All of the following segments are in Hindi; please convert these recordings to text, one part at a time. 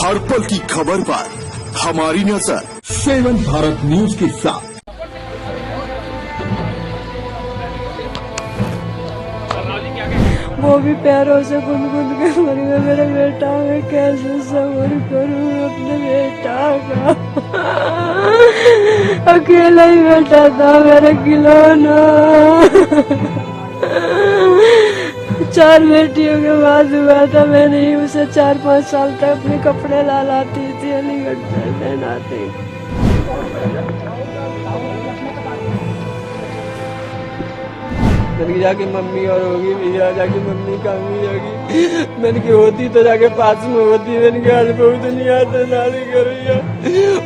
हर पल की खबर पर हमारी नजर 7 भारत न्यूज के साथ। वो भी पैरों से गुनगुन के मर गया। मेरा बेटा, मैं कैसे सब्र करूं अपने बेटा का। अकेला ही बेटा था मेरा खिलौना। 4 बेटियों के बाद हुआ था। मैंने ही उसे 4-5 साल तक अपने कपड़े ला लाती थी, अलीगढ़ से पहनाती। मैंने जाके मम्मी और होगी भैया, जाके मम्मी काम जाएगी। मैंने की होती तो जाके पास में होती। मैंने कहा आज बहुत नहीं आता नाली कर भैया।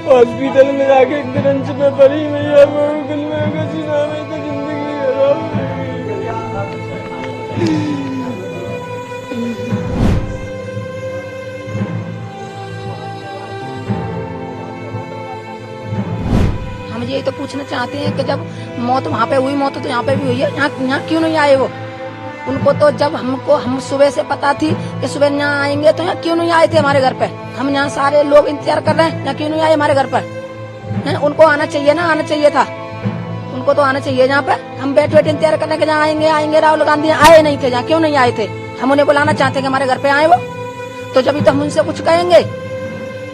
हॉस्पिटल में जाके एक बेंच पे पड़ी भैया, बहुत में किसी नाम है तो जिंदगी खराब हो गई। हम यही तो पूछना चाहते हैं कि जब मौत वहाँ पे हुई, मौत तो यहाँ पे भी हुई है, यहाँ क्यों नहीं आए वो? उनको तो जब हम सुबह से पता थी कि सुबह यहाँ आएंगे, तो यहाँ क्यों नहीं आए थे हमारे घर पे? हम यहाँ सारे लोग इंतजार कर रहे हैं, यहाँ क्यों नहीं आए हमारे घर पर? उनको आना चाहिए ना, आना चाहिए था, उनको तो आना चाहिए। यहाँ पे हम बैठ बैठ इंतजार कर रहे हैं कि जहाँ आएंगे। राहुल गांधी आए नहीं थे, यहाँ क्यों नहीं आए थे? हम उन्हें बुलाना चाहते हैं कि हमारे घर पे आए वो, तो जब तो हम उनसे कुछ कहेंगे।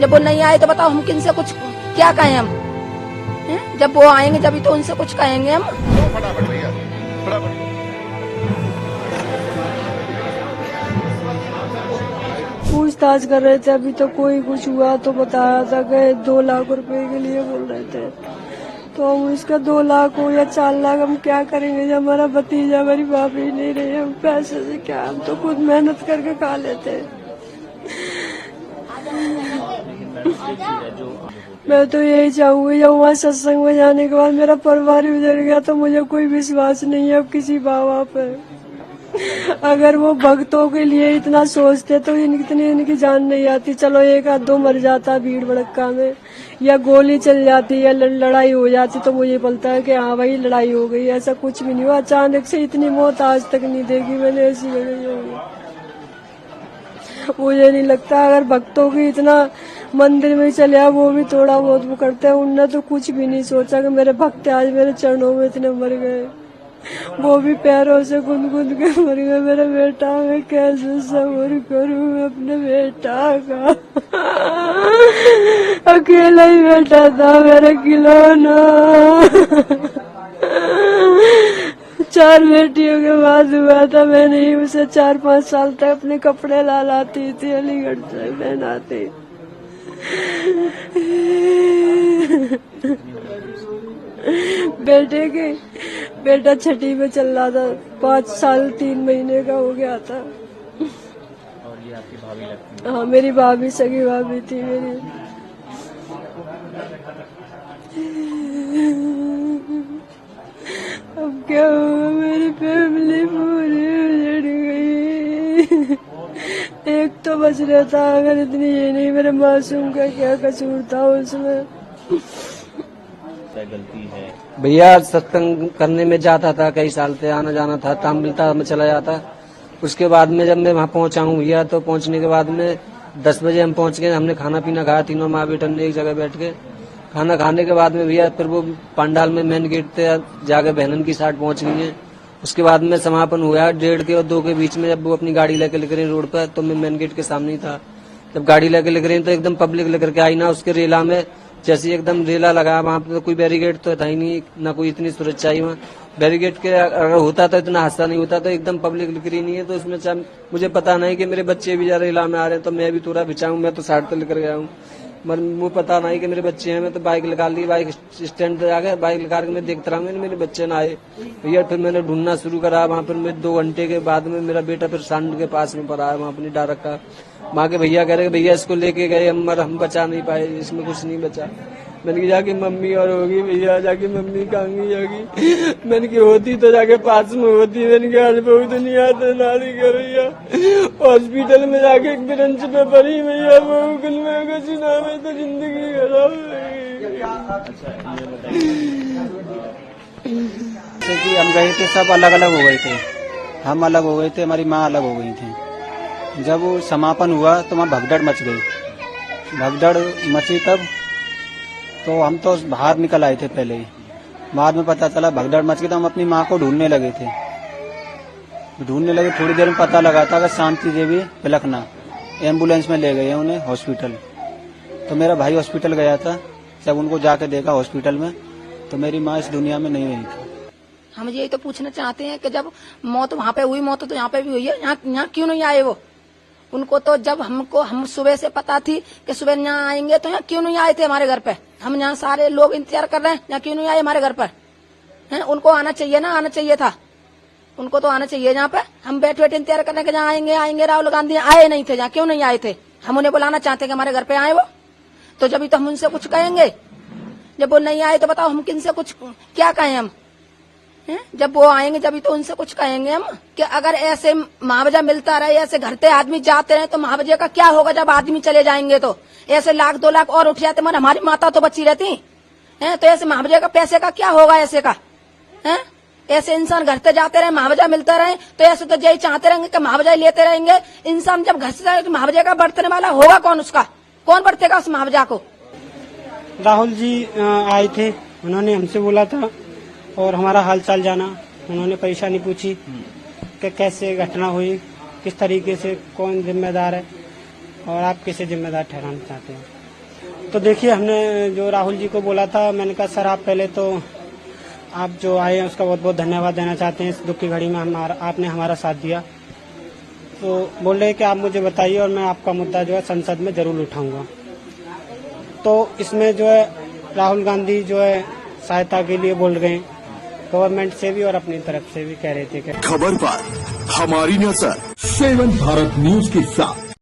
जब वो नहीं आए तो बताओ हम किनसे कुछ क्या कहें हम? जब वो आएंगे जब तो उनसे कुछ कहेंगे हम। फटाफट भैया, फटाफट। पूछताछ कर रहे थे, अभी तो कोई कुछ हुआ तो बताया था कि 2 लाख रुपए के लिए बोल रहे थे। तो हम इसका 2 लाख हो या 4 लाख हम क्या करेंगे जब हमारा भतीजा हमारी बाप ही नहीं रहे? हम पैसे से क्या, हम तो खुद मेहनत करके खा लेते। मैं तो यही चाहूंगी, जब वहाँ सत्संग में जाने के बाद मेरा परिवार उजड़ गया तो मुझे कोई विश्वास नहीं है अब किसी बाबा पे। अगर वो भक्तों के लिए इतना सोचते तो इनकी जान नहीं आती। चलो 1 आध 2 मर जाता भीड़ भड़क्का में, या गोली चल जाती या लड़ाई हो जाती तो मुझे पता है कि हाँ भाई लड़ाई हो गई। ऐसा कुछ भी नहीं हुआ। अचानक से इतनी मौत आज तक नहीं देखी मैंने ऐसी जगह। मुझे नहीं लगता अगर भक्तों की इतना मंदिर में चले वो भी थोड़ा बहुत वो करते हैं। उनने तो कुछ भी नहीं सोचा कि मेरे भक्त आज मेरे चरणों में इतने मर गए। वो भी पैरों से गुनगुन के मर गए। मेरा बेटा, मैं कैसे सब्र करूं अपने बेटा का। अकेला ही बेटा था मेरा खिलौना। 4 बेटियों के बाद हुआ था। मैंने ही उसे 4-5 साल तक अपने कपड़े ला लाती थी, अलीगढ़ से पहनाती। बेटा 6ठी में चल रहा था, 5 साल 3 महीने का हो गया था। और ये आपकी भाभी लगती है? हाँ, मेरी भाभी, सगी भाभी थी मेरी। अब क्या होगा, मेरी फैमिली पूरी उजड़ गई। एक तो बच रहा था, अगर इतनी ये नहीं, मेरे मासूम का क्या कसूर था उसमें? क्या गलती है? भैया सत्संग करने में जाता था, कई साल से आना जाना था, काम मिलता मैं चला जाता। उसके बाद में जब मैं वहाँ पहुंचा हूँ भैया, तो पहुंचने के बाद में 10 बजे हम पहुंच गए। हमने खाना पीना खाया, तीनों माँ बेटा ने एक जगह बैठ के खाना खाने के बाद में भैया फिर वो पंडाल में मेन गेट पे जाके बहनन की साइड पहुंच गई है। उसके बाद में समापन हुआ 1:30 के और 2 के बीच में। जब वो अपनी गाड़ी लेकर निकल रही रोड पर, तो मैं मेन गेट के सामने ही था। जब गाड़ी लेकर निकल रही तो एकदम पब्लिक लेकर के आई ना, उसके रेला में जैसे एकदम रेला लगा, वहाँ पे तो कोई बैरिकेड तो था ही नहीं, ना कोई इतनी सुरक्षा ही वहाँ। बैरिकेड के अगर होता तो इतना हादसा नहीं होता। तो एकदम पब्लिक लिख रही नहीं है, तो उसमें मुझे पता नहीं कि मेरे बच्चे भी जा रेला में आ रहे हैं, तो मैं भी थोड़ा बिछाऊँ। मैं तो साइड पे लेकर गया हूँ, मुझे पता नहीं कि मेरे बच्चे हैं। मैं तो बाइक निकाल ली, बाइक स्टैंड पे जाकर बाइक निकाल के मैं देखता रहा, मेरे बच्चे ना आए भैया। फिर मैंने ढूंढना शुरू करा वहाँ पर। मैं 2 घंटे के बाद में मेरा बेटा फिर सांड के पास में पड़ा है, वहाँ अपनी डायरेक्ट का। वहाँ के भैया कह रहे भैया इसको लेके गए हम बचा नहीं पाए, इसमें कुछ नहीं बचा। मैंने की जाके मम्मी और होगी भैया, जाके मम्मी कहाँ जागी। मैंने की होती तो जाके पास में होती। मैंने कहा आज बहुत नहीं आता नाली कर भैया। हॉस्पिटल में जाके एक बेंच पे पड़ी भैया, बहुत में किसी नाम है तो जिंदगी खराब हो गई। कि हम गए थे, सब अलग अलग हो गए थे। हम अलग हो गए थे, हमारी माँ अलग हो गई थी। जब वो समापन हुआ तो वहाँ भगदड़ मच गई। भगदड़ मची तब तो हम तो बाहर निकल आए थे पहले ही। बाद में पता चला भगदड़ मच गई तो हम अपनी माँ को ढूंढने लगे थे। थोड़ी देर में पता लगा था कि शांति देवी पिलखना एम्बुलेंस में ले गए उन्हें हॉस्पिटल। तो मेरा भाई हॉस्पिटल गया था। जब उनको जाके देखा हॉस्पिटल में तो मेरी माँ इस दुनिया में नहीं रही थी। हम यही तो पूछना चाहते हैं कि जब मौत वहाँ पे हुई, मौत तो यहाँ पे भी हुई है, यहाँ क्यों नहीं आए वो? उनको तो जब हम सुबह से पता थी कि सुबह यहाँ आएंगे तो यहाँ क्यों नहीं आए थे हमारे घर पे? हम यहाँ सारे लोग इंतजार कर रहे हैं, यहाँ क्यों नहीं आए हमारे घर पर? हैं, उनको आना चाहिए ना, आना चाहिए था, उनको तो आना चाहिए। यहाँ पे हम बैठे बैठे इंतजार कर रहे हैं कि जहाँ आएंगे राहुल गांधी, आए नहीं थे, जहाँ क्यों नहीं आए थे? हम उन्हें बुलाना चाहते हैं कि हमारे घर पे आए वो, तो जब तो हम उनसे कुछ कहेंगे। जब वो नहीं आए तो बताओ हम किनसे कुछ क्या कहें हम? जब वो आएंगे जब तो उनसे कुछ कहेंगे हम कि अगर ऐसे मुआवजा मिलता रहे, ऐसे घर से आदमी जाते रहे तो मुआवजे का क्या होगा? जब आदमी चले जाएंगे तो ऐसे 1 लाख 2 लाख और उठ जाते, मगर हमारी माता तो बची रहती है, तो ऐसे मुआवजे का पैसे का क्या होगा? ऐसे का है, ऐसे इंसान घर से जाते रहे, मुआवजा मिलता रहे, तो ऐसे तो यही चाहते रहेंगे कि मुआवजा लेते रहेंगे। इंसान जब घर से जाए तो मुआवजे का बरतने वाला होगा कौन? उसका कौन बरतेगा उस मुआवजा को? राहुल जी आए थे, उन्होंने हमसे बोला था और हमारा हालचाल जाना। उन्होंने परेशानी पूछी कि कैसे घटना हुई, किस तरीके से, कौन जिम्मेदार है और आप किसे जिम्मेदार ठहराना चाहते हैं। तो देखिए, हमने जो राहुल जी को बोला था, मैंने कहा सर आप पहले तो आप जो आए हैं उसका बहुत बहुत धन्यवाद देना चाहते हैं। इस दुख की घड़ी में आपने हमारा साथ दिया। तो बोल रहे कि आप मुझे बताइए और मैं आपका मुद्दा जो है संसद में जरूर उठाऊंगा। तो इसमें जो है राहुल गांधी जो है सहायता के लिए बोल रहे हैं, गवर्नमेंट से भी और अपनी तरफ से भी कह रहे थे कि खबर पर हमारी नजर 7 भारत न्यूज के साथ।